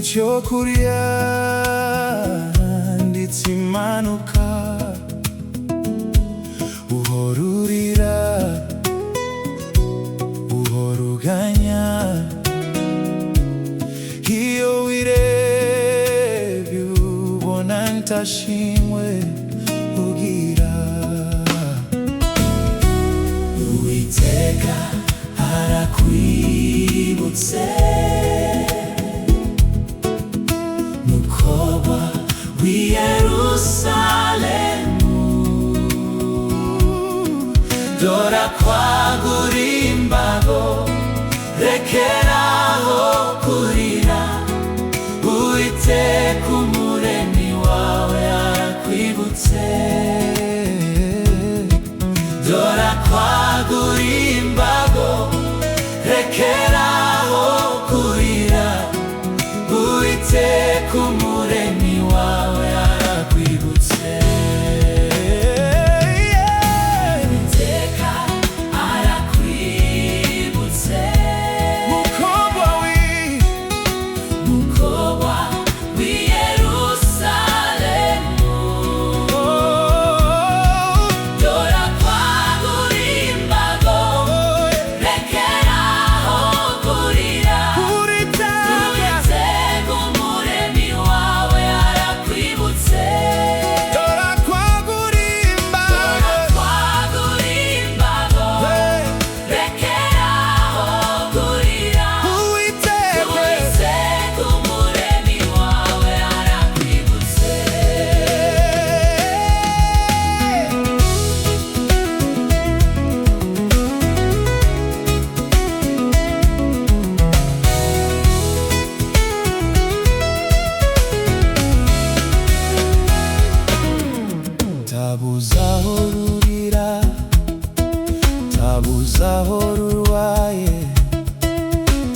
cyo kurya ndetse impanuka, uhora urira, uhora uganya, iyo wirebye ubona ntashimwe ugira. Uwiteka arakwibutse, mukobwa w'i Yerusalemu, dore akwaguriye imbago, rekeraho kurira. Uwiteka umuremyi wawe arakwibutse, dore akwaguriye imbago, rekeraho kurira. Uwiteka umuremyi wawe arakwibutse. Uwiteka arakwibutse, mukobwa w'i Yerusalemu, dore akwaguriye imbago, rekeraho kurira. Uwiteka umuremyi wawe arakwibutse, dore akwaguriye imbago, rekeraho kurira. Uwiteka umuremyi wawe arakwibutse. Tabuza aho rurira, tabuza aho rurwaye,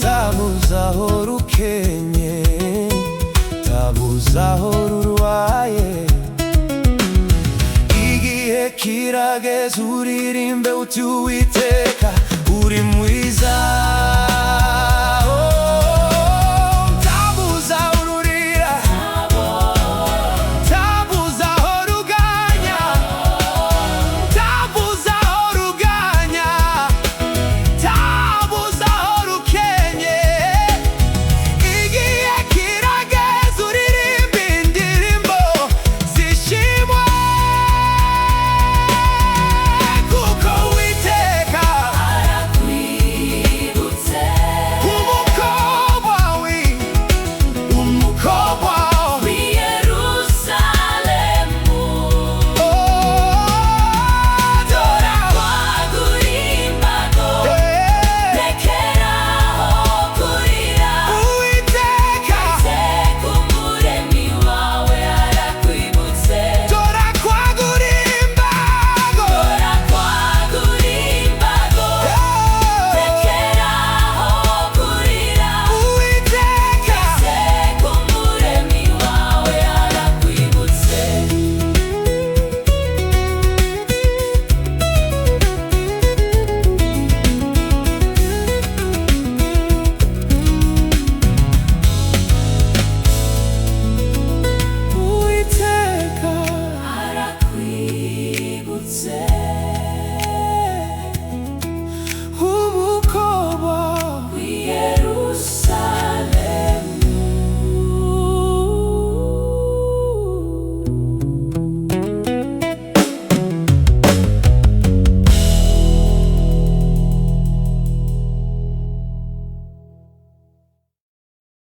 tabuza aho rukenye, tabuza aho rurwaye. Igihe kirageze uririmbe uti Uwiteka uri mwiza.